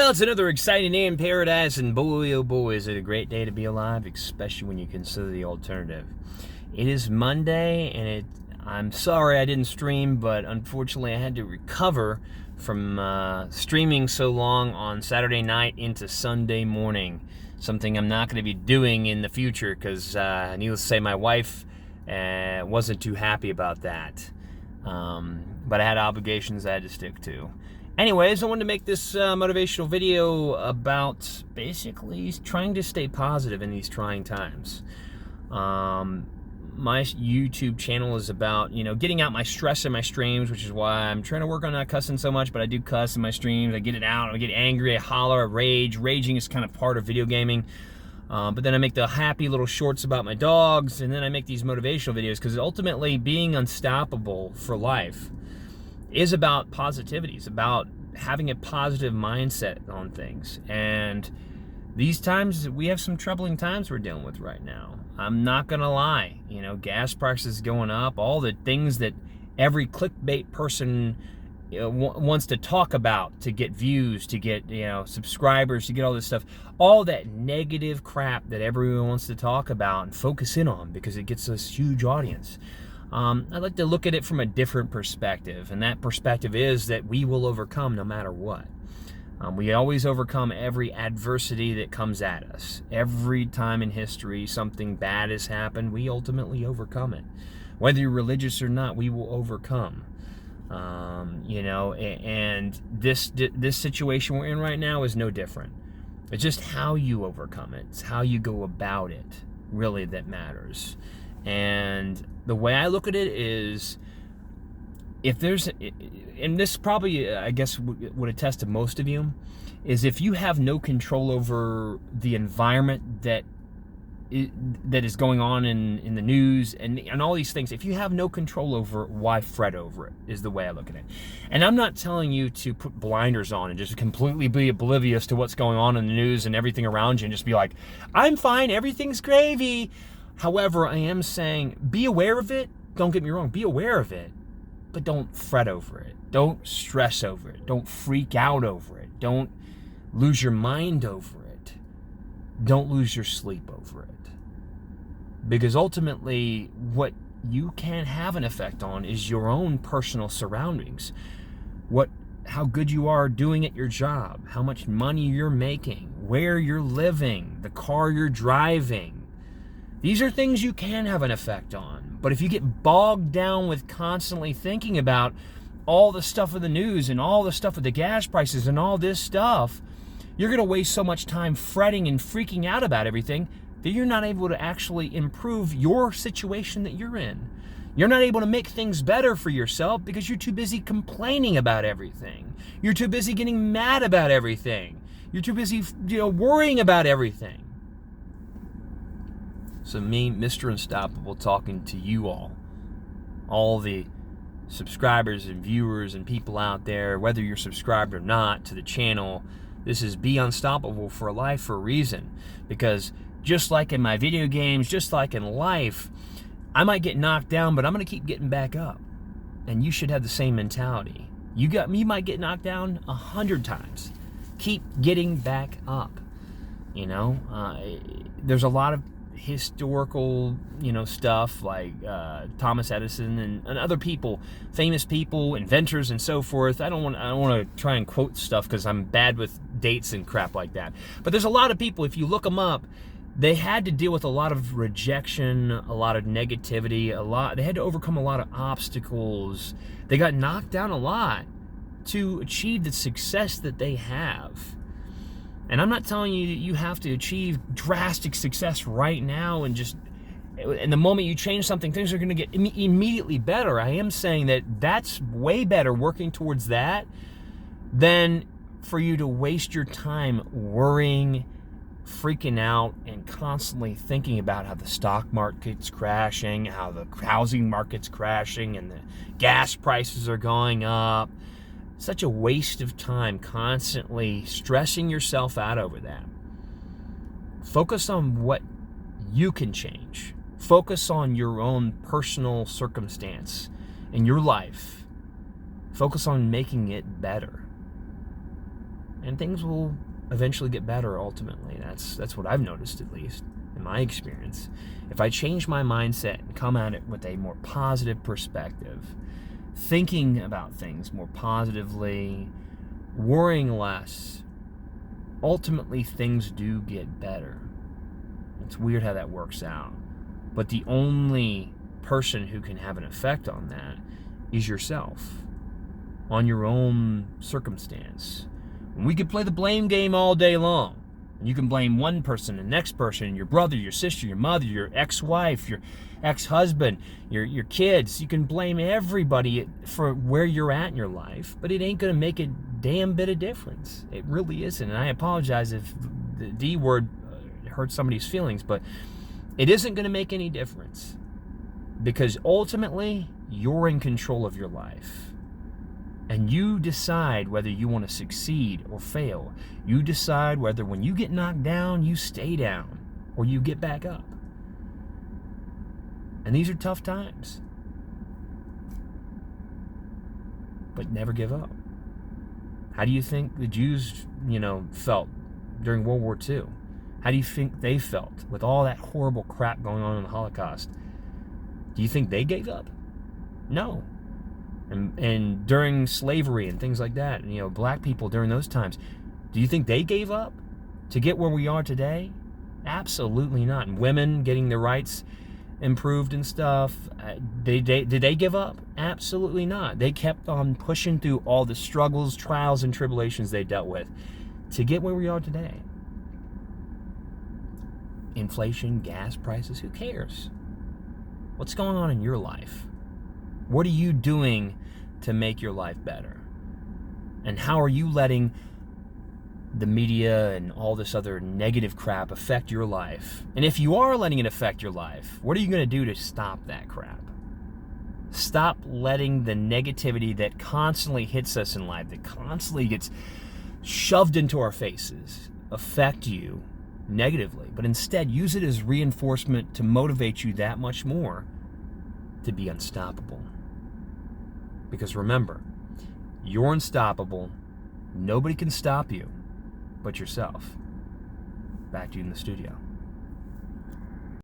Well, it's another exciting day in paradise, and boy, oh boy, is it a great day to be alive, especially when you consider the alternative. It is Monday, and I'm sorry I didn't stream, but unfortunately I had to recover from streaming so long on Saturday night into Sunday morning. Something I'm not going to be doing in the future because, needless to say, my wife wasn't too happy about that. But I had obligations I had to stick to. Anyways, I wanted to make this motivational video about basically trying to stay positive in these trying times. My YouTube channel is about, getting out my stress in my streams, which is why I'm trying to work on not cussing so much, but I do cuss in my streams. I get it out, I get angry, I holler, I rage. Raging is kind of part of video gaming. But then I make the happy little shorts about my dogs, and then I make these motivational videos because ultimately being unstoppable for life is about positivity. It's about having a positive mindset on things. And these times, we have some troubling times we're dealing with right now. I'm not gonna lie, gas prices going up, all the things that every clickbait person wants to talk about to get views, to get subscribers, to get all this stuff, all that negative crap that everyone wants to talk about and focus in on because it gets this huge audience. I'd like to look at it from a different perspective, and that perspective is that we will overcome no matter what. We always overcome every adversity that comes at us. Every time in history something bad has happened, we ultimately overcome it. Whether you're religious or not, we will overcome. And this situation we're in right now is no different. It's just how you overcome it. It's how you go about it, really, that matters. And the way I look at it is, if there's, and this probably, I guess, would attest to most of you, is if you have no control over the environment that is going on in the news and all these things, if you have no control over it, why fret over it, is the way I look at it. And I'm not telling you to put blinders on and just completely be oblivious to what's going on in the news and everything around you and just be like, I'm fine, everything's gravy. However, I am saying, be aware of it. Don't get me wrong, be aware of it, but don't fret over it. Don't stress over it. Don't freak out over it. Don't lose your mind over it. Don't lose your sleep over it. Because ultimately, what you can have an effect on is your own personal surroundings. How good you are doing at your job, how much money you're making, where you're living, the car you're driving. These are things you can have an effect on. But if you get bogged down with constantly thinking about all the stuff of the news and all the stuff with the gas prices and all this stuff, you're going to waste so much time fretting and freaking out about everything that you're not able to actually improve your situation that you're in. You're not able to make things better for yourself because you're too busy complaining about everything. You're too busy getting mad about everything. You're too busy, worrying about everything. So me, Mr. Unstoppable, talking to you all the subscribers and viewers and people out there, whether you're subscribed or not to the channel, this is Be Unstoppable for Life for a reason. Because just like in my video games, just like in life, I might get knocked down, but I'm going to keep getting back up. And you should have the same mentality. You might get knocked down 100 times. Keep getting back up. There's a lot of historical, stuff like Thomas Edison and other people, famous people, inventors and so forth. I don't want to try and quote stuff because I'm bad with dates and crap like that. But there's a lot of people, if you look them up, they had to deal with a lot of rejection, a lot of negativity, they had to overcome a lot of obstacles. They got knocked down a lot to achieve the success that they have. And I'm not telling you that you have to achieve drastic success right now and the moment you change something, things are going to get immediately better. I am saying that that's way better working towards that than for you to waste your time worrying, freaking out, and constantly thinking about how the stock market's crashing, how the housing market's crashing, and the gas prices are going up. Such a waste of time constantly stressing yourself out over that. Focus on what you can change. Focus on your own personal circumstance in your life. Focus on making it better. and things will eventually get better ultimately. That's what I've noticed, at least in my experience. If I change my mindset and come at it with a more positive perspective, thinking about things more positively, worrying less, ultimately things do get better. It's weird how that works out. But the only person who can have an effect on that is yourself, on your own circumstance. And we could play the blame game all day long. And you can blame one person, the next person, your brother, your sister, your mother, your ex-wife, your ex-husband, your kids. You can blame everybody for where you're at in your life, but it ain't going to make a damn bit of difference. It really isn't. And I apologize if the D word hurt somebody's feelings, but it isn't going to make any difference, because ultimately you're in control of your life. And you decide whether you want to succeed or fail. You decide whether when you get knocked down, you stay down or you get back up. And these are tough times. But never give up. How do you think the Jews, felt during World War II? How do you think they felt with all that horrible crap going on in the Holocaust? Do you think they gave up? No. And during slavery and things like that, black people during those times, do you think they gave up to get where we are today? Absolutely not. And women getting their rights improved and stuff, did they give up? Absolutely not. They kept on pushing through all the struggles, trials, and tribulations they dealt with to get where we are today. Inflation, gas prices, who cares? What's going on in your life? What are you doing to make your life better? And how are you letting the media and all this other negative crap affect your life? And if you are letting it affect your life, what are you going to do to stop that crap? Stop letting the negativity that constantly hits us in life, that constantly gets shoved into our faces, affect you negatively. But instead, use it as reinforcement to motivate you that much more to be unstoppable. Because remember, you're unstoppable. Nobody can stop you but yourself. Back to you in the studio.